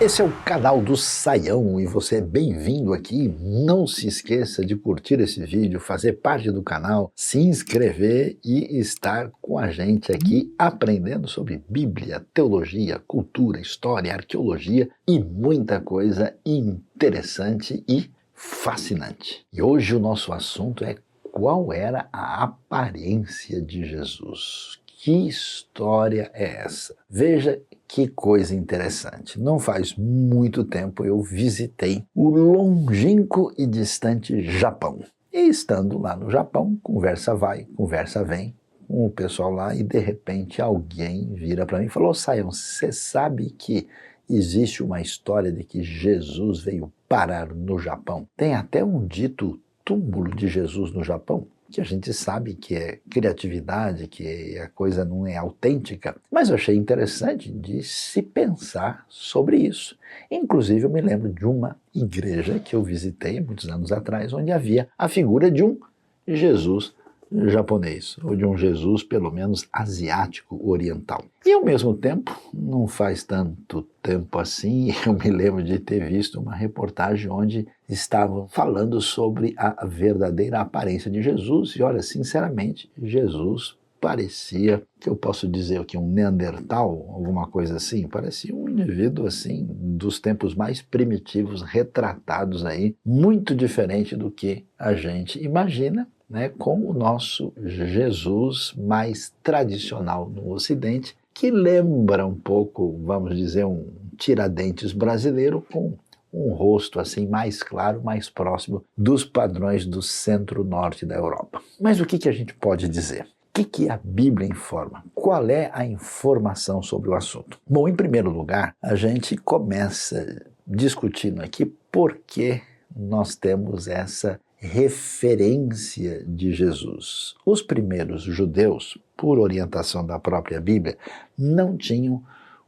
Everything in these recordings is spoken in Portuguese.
Esse é o canal do Saião e você é bem-vindo aqui. Não se esqueça de curtir esse vídeo, fazer parte do canal, se inscrever e estar com a gente aqui aprendendo sobre Bíblia, teologia, cultura, história, arqueologia e muita coisa interessante e fascinante. E hoje o nosso assunto é qual era a aparência de Jesus. Que história é essa? Veja que coisa interessante. Não faz muito tempo eu visitei o longínquo e distante Japão. E estando lá no Japão, conversa vai, conversa vem, com o pessoal lá e de repente alguém vira para mim e falou: Saião, você sabe que existe uma história de que Jesus veio parar no Japão? Tem até um dito túmulo de Jesus no Japão, que a gente sabe que é criatividade, que a coisa não é autêntica, mas eu achei interessante de se pensar sobre isso. Inclusive eu me lembro de uma igreja que eu visitei muitos anos atrás, onde havia a figura de um Jesus japonês, ou de um Jesus pelo menos asiático oriental. E ao mesmo tempo, não faz tanto tempo assim, eu me lembro de ter visto uma reportagem onde estavam falando sobre a verdadeira aparência de Jesus, e olha, sinceramente, Jesus parecia, que eu posso dizer aqui, um neandertal, alguma coisa assim, parecia um indivíduo assim, dos tempos mais primitivos retratados aí, muito diferente do que a gente imagina, né, com o nosso Jesus mais tradicional no Ocidente, que lembra um pouco, vamos dizer, um Tiradentes brasileiro com um rosto assim mais claro, mais próximo dos padrões do centro-norte da Europa. Mas o que a gente pode dizer? O que a Bíblia informa? Qual é a informação sobre o assunto? Bom, em primeiro lugar, a gente começa discutindo aqui por que nós temos essa referência de Jesus. Os primeiros judeus, por orientação da própria Bíblia, não tinham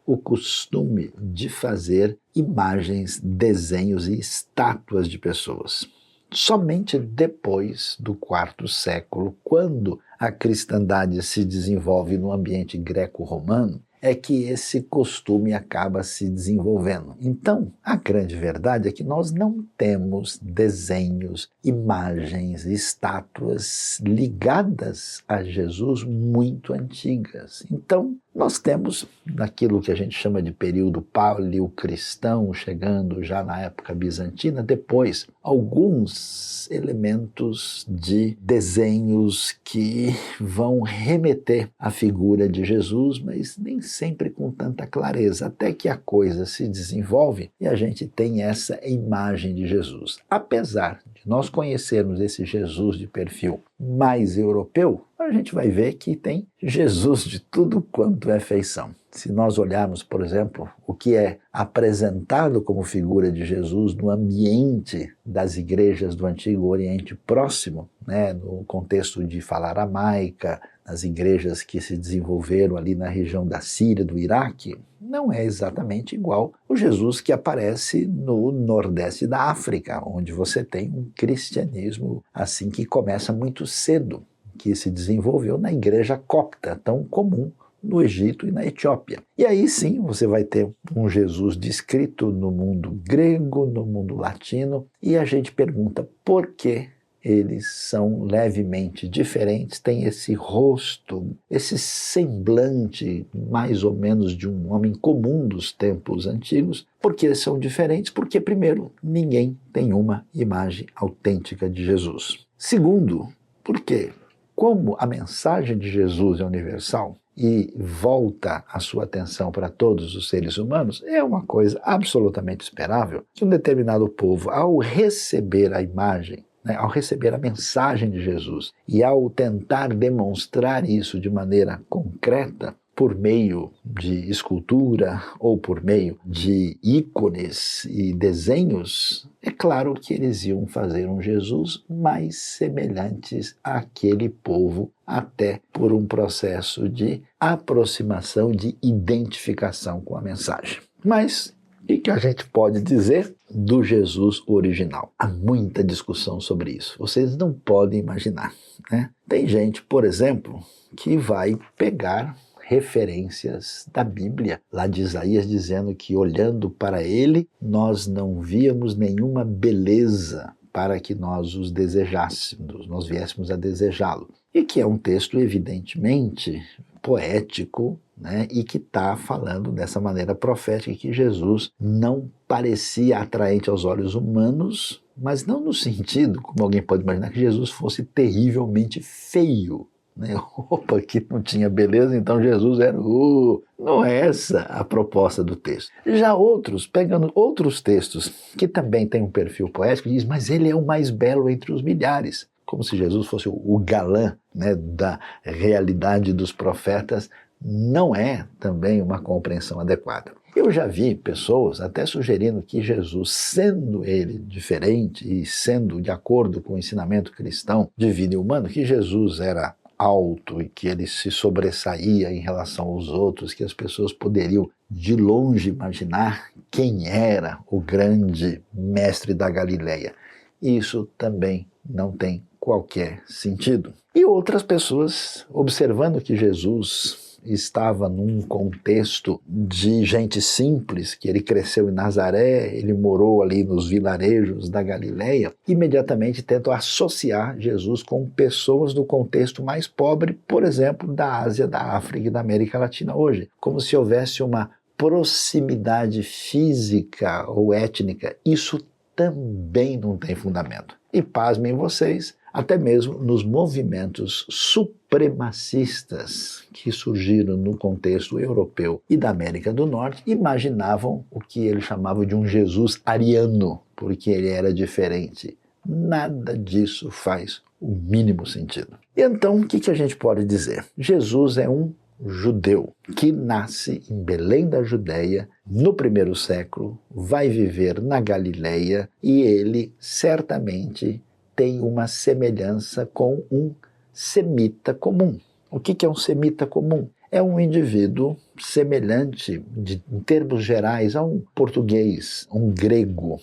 o costume de fazer imagens, desenhos e estátuas de pessoas. Somente depois do quarto século, quando a cristandade se desenvolve no ambiente greco-romano, é que esse costume acaba se desenvolvendo. Então, a grande verdade é que nós não temos desenhos, imagens, estátuas ligadas a Jesus muito antigas. Então, nós temos, naquilo que a gente chama de período paleocristão, chegando já na época bizantina, depois, alguns elementos de desenhos que vão remeter à figura de Jesus, mas nem sempre com tanta clareza, até que a coisa se desenvolve e a gente tem essa imagem de Jesus. Apesar de nós conhecermos esse Jesus de perfil mais europeu, a gente vai ver que tem Jesus de tudo quanto é feição. Se nós olharmos, por exemplo, o que é apresentado como figura de Jesus no ambiente das igrejas do Antigo Oriente Próximo, né, no contexto de fala aramaica, nas igrejas que se desenvolveram ali na região da Síria, do Iraque, não é exatamente igual o Jesus que aparece no nordeste da África, onde você tem um cristianismo assim que começa muito cedo, que se desenvolveu na igreja copta, tão comum no Egito e na Etiópia. E aí sim você vai ter um Jesus descrito no mundo grego, no mundo latino, e a gente pergunta por que eles são levemente diferentes, têm esse rosto, esse semblante mais ou menos de um homem comum dos tempos antigos. Por que eles são diferentes? Porque, primeiro, ninguém tem uma imagem autêntica de Jesus. Segundo, porque como a mensagem de Jesus é universal e volta a sua atenção para todos os seres humanos, é uma coisa absolutamente esperável que um determinado povo, ao receber a imagem, ao receber a mensagem de Jesus e ao tentar demonstrar isso de maneira concreta, por meio de escultura ou por meio de ícones e desenhos, é claro que eles iam fazer um Jesus mais semelhantes àquele povo, até por um processo de aproximação, de identificação com a mensagem. Mas o que a gente pode dizer do Jesus original? Há muita discussão sobre isso. Vocês não podem imaginar, né? Tem gente, por exemplo, que vai pegar referências da Bíblia, lá de Isaías, dizendo que olhando para ele, nós não víamos nenhuma beleza para que nós os desejássemos, nós viéssemos a desejá-lo. E que é um texto evidentemente poético, né, e que está falando dessa maneira profética que Jesus não parecia atraente aos olhos humanos, mas não no sentido, como alguém pode imaginar, que Jesus fosse terrivelmente feio. Né? Opa, que não tinha beleza, então Jesus era Não é essa a proposta do texto. Já outros, pegando outros textos que também têm um perfil poético, diz, mas ele é o mais belo entre os milhares. Como se Jesus fosse o galã, né, da realidade dos profetas, não é também uma compreensão adequada. Eu já vi pessoas até sugerindo que Jesus, sendo ele diferente e sendo de acordo com o ensinamento cristão de vida e humano, que Jesus era alto e que ele se sobressaía em relação aos outros, que as pessoas poderiam de longe imaginar quem era o grande mestre da Galileia. Isso também não tem qualquer sentido. E outras pessoas, observando que Jesus estava num contexto de gente simples, que ele cresceu em Nazaré, ele morou ali nos vilarejos da Galileia, imediatamente tentam associar Jesus com pessoas do contexto mais pobre, por exemplo, da Ásia, da África e da América Latina hoje, como se houvesse uma proximidade física ou étnica. Isso também não tem fundamento. E pasmem vocês, até mesmo nos movimentos supremacistas que surgiram no contexto europeu e da América do Norte, imaginavam o que ele chamava de um Jesus ariano, porque ele era diferente. Nada disso faz o mínimo sentido. E então, o que a gente pode dizer? Jesus é um judeu que nasce em Belém da Judéia no primeiro século, vai viver na Galileia e ele certamente tem uma semelhança com um semita comum. O que é um semita comum? É um indivíduo semelhante, em termos gerais, a um português, a um grego,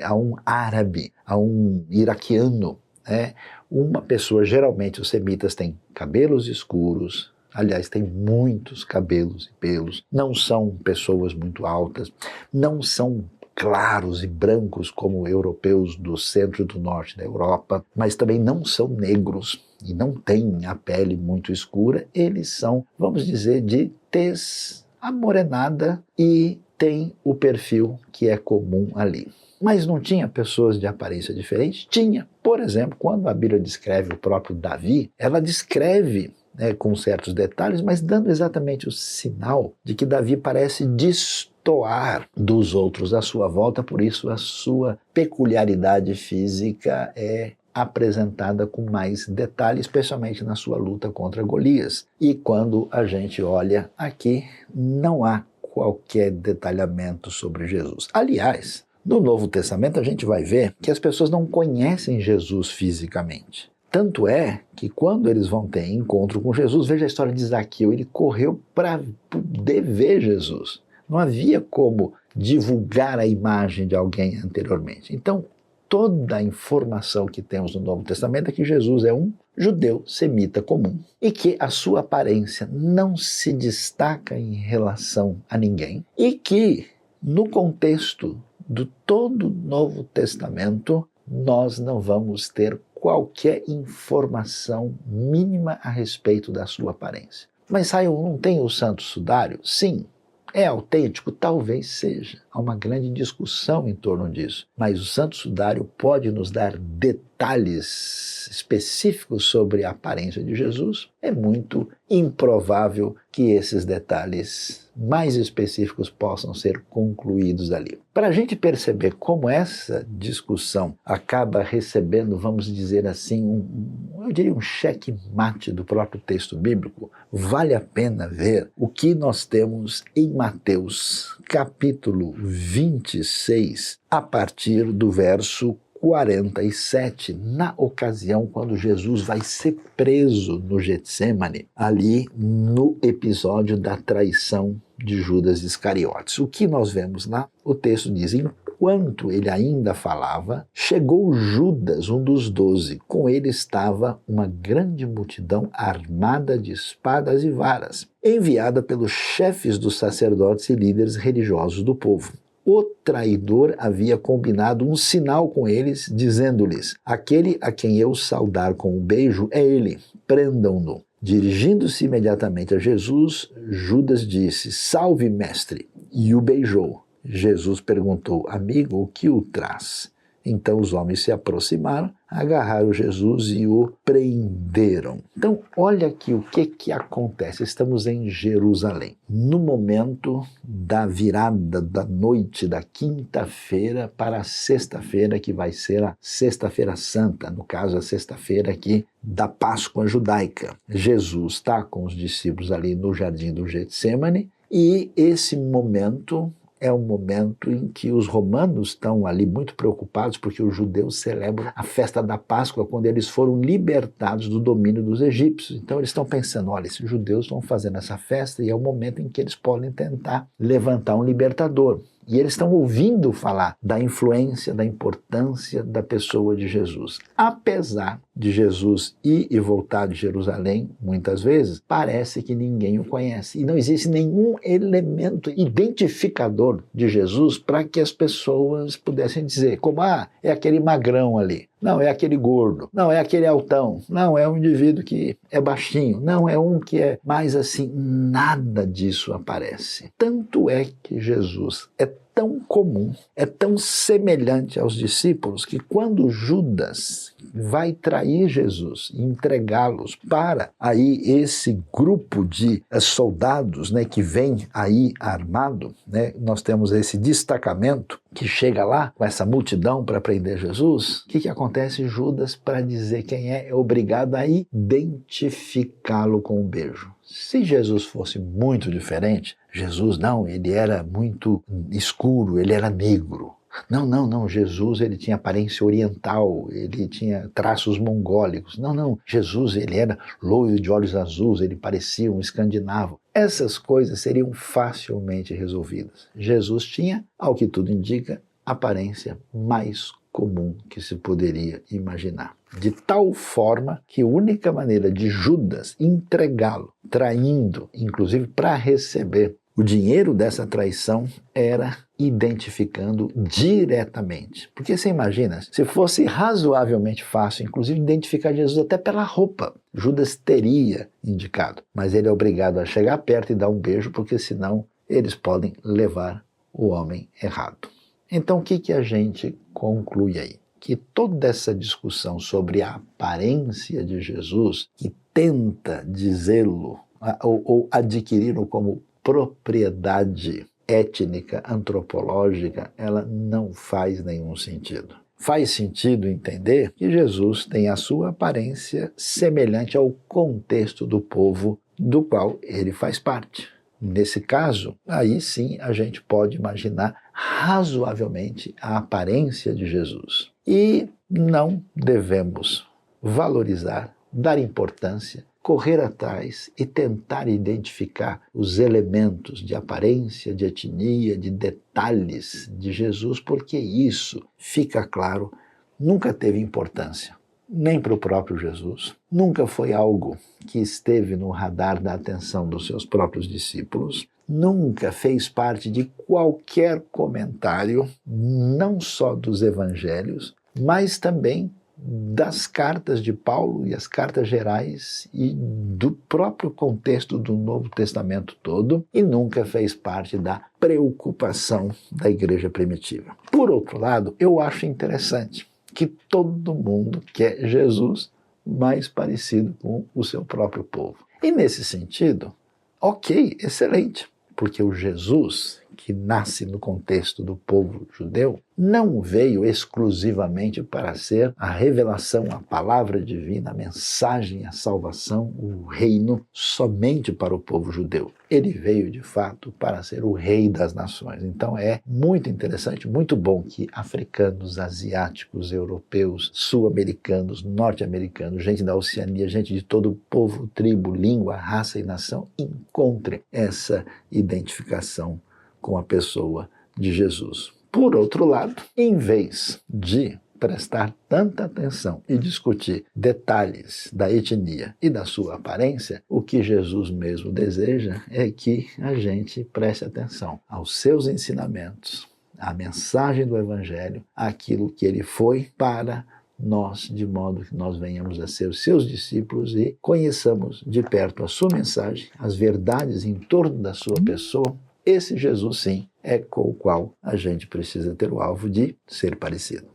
a um árabe, a um iraquiano. Uma pessoa, geralmente os semitas têm cabelos escuros, aliás, tem muitos cabelos e pelos, não são pessoas muito altas, não são claros e brancos como europeus do centro e do norte da Europa, mas também não são negros e não têm a pele muito escura, eles são, vamos dizer, de tez amorenada e têm o perfil que é comum ali. Mas não tinha pessoas de aparência diferente? Tinha. Por exemplo, quando a Bíblia descreve o próprio Davi, ela descreve com certos detalhes, mas dando exatamente o sinal de que Davi parece destoar dos outros à sua volta, por isso a sua peculiaridade física é apresentada com mais detalhe, especialmente na sua luta contra Golias. E quando a gente olha aqui, não há qualquer detalhamento sobre Jesus. Aliás, no Novo Testamento a gente vai ver que as pessoas não conhecem Jesus fisicamente. Tanto é que quando eles vão ter encontro com Jesus, veja a história de Zaqueu, ele correu para poder ver Jesus. Não havia como divulgar a imagem de alguém anteriormente. Então, toda a informação que temos no Novo Testamento é que Jesus é um judeu semita comum e que a sua aparência não se destaca em relação a ninguém e que, no contexto do todo o Novo Testamento, nós não vamos ter qualquer informação mínima a respeito da sua aparência. Mas Rael, não tem o Santo Sudário? Sim. É autêntico? Talvez seja. Há uma grande discussão em torno disso. Mas o Santo Sudário pode nos dar detalhes específicos sobre a aparência de Jesus? É muito improvável que esses detalhes mais específicos possam ser concluídos ali. Para a gente perceber como essa discussão acaba recebendo, vamos dizer assim, eu diria um checkmate do próprio texto bíblico, vale a pena ver o que nós temos em Mateus, capítulo 26, a partir do verso 47, na ocasião quando Jesus vai ser preso no Getsêmani, ali no episódio da traição de Judas Iscariotes. O que nós vemos lá? O texto diz, enquanto ele ainda falava, chegou Judas, um dos 12. Com ele estava uma grande multidão armada de espadas e varas, enviada pelos chefes dos sacerdotes e líderes religiosos do povo. O traidor havia combinado um sinal com eles, dizendo-lhes: aquele a quem eu saudar com um beijo é ele, prendam-no. Dirigindo-se imediatamente a Jesus, Judas disse: salve, mestre, e o beijou. Jesus perguntou: amigo, o que o traz? Então os homens se aproximaram, agarraram Jesus e o prenderam. Então, olha aqui o que acontece. Estamos em Jerusalém, no momento da virada da noite da quinta-feira para a sexta-feira, que vai ser a Sexta-feira Santa, no caso, a sexta-feira aqui da Páscoa judaica. Jesus está com os discípulos ali no jardim do Getsêmani, e esse momento é um momento em que os romanos estão ali muito preocupados, porque os judeus celebram a festa da Páscoa quando eles foram libertados do domínio dos egípcios. Então eles estão pensando, olha, esses judeus estão fazendo essa festa e é o momento em que eles podem tentar levantar um libertador. E eles estão ouvindo falar da influência, da importância da pessoa de Jesus. Apesar de Jesus ir e voltar de Jerusalém, muitas vezes, parece que ninguém o conhece. E não existe nenhum elemento identificador de Jesus para que as pessoas pudessem dizer, como, é aquele magrão ali. Não, é aquele gordo. Não, é aquele altão. Não, é um indivíduo que é baixinho. Não, é um que é mais assim. Nada disso aparece. Tanto é que Jesus é tão comum, é tão semelhante aos discípulos, que quando Judas vai trair Jesus e entregá-los para aí esse grupo de soldados, né, que vem aí armado, né, nós temos esse destacamento que chega lá com essa multidão para prender Jesus. O que acontece? Judas, para dizer quem é obrigado a identificá-lo com um beijo. Se Jesus fosse muito diferente, Jesus não, ele era muito escuro, ele era negro. Não, Jesus ele tinha aparência oriental, ele tinha traços mongólicos. Não, Jesus ele era loiro de olhos azuis, ele parecia um escandinavo. Essas coisas seriam facilmente resolvidas. Jesus tinha, ao que tudo indica, a aparência mais comum que se poderia imaginar. De tal forma que a única maneira de Judas entregá-lo, traindo, inclusive para receber o dinheiro dessa traição, era identificando diretamente. Porque você imagina, se fosse razoavelmente fácil, inclusive identificar Jesus até pela roupa, Judas teria indicado. Mas ele é obrigado a chegar perto e dar um beijo, porque senão eles podem levar o homem errado. Então o que a gente conclui aí? Que toda essa discussão sobre a aparência de Jesus, que tenta dizê-lo ou adquiri-lo como propriedade étnica, antropológica, ela não faz nenhum sentido. Faz sentido entender que Jesus tem a sua aparência semelhante ao contexto do povo do qual ele faz parte. Nesse caso, aí sim a gente pode imaginar razoavelmente a aparência de Jesus. E não devemos valorizar, dar importância, correr atrás e tentar identificar os elementos de aparência, de etnia, de detalhes de Jesus, porque isso, fica claro, nunca teve importância, nem para o próprio Jesus, nunca foi algo que esteve no radar da atenção dos seus próprios discípulos, nunca fez parte de qualquer comentário, não só dos evangelhos, mas também das cartas de Paulo e as cartas gerais e do próprio contexto do Novo Testamento todo, e nunca fez parte da preocupação da igreja primitiva. Por outro lado, eu acho interessante que todo mundo quer Jesus mais parecido com o seu próprio povo. E nesse sentido, ok, excelente, porque o Jesus que nasce no contexto do povo judeu não veio exclusivamente para ser a revelação, a palavra divina, a mensagem, a salvação, o reino somente para o povo judeu. Ele veio, de fato, para ser o rei das nações. Então é muito interessante, muito bom que africanos, asiáticos, europeus, sul-americanos, norte-americanos, gente da Oceania, gente de todo povo, tribo, língua, raça e nação encontrem essa identificação com a pessoa de Jesus. Por outro lado, em vez de prestar tanta atenção e discutir detalhes da etnia e da sua aparência, o que Jesus mesmo deseja é que a gente preste atenção aos seus ensinamentos, à mensagem do Evangelho, àquilo que ele foi para nós, de modo que nós venhamos a ser os seus discípulos e conheçamos de perto a sua mensagem, as verdades em torno da sua pessoa. Esse Jesus, sim, é com o qual a gente precisa ter o alvo de ser parecido.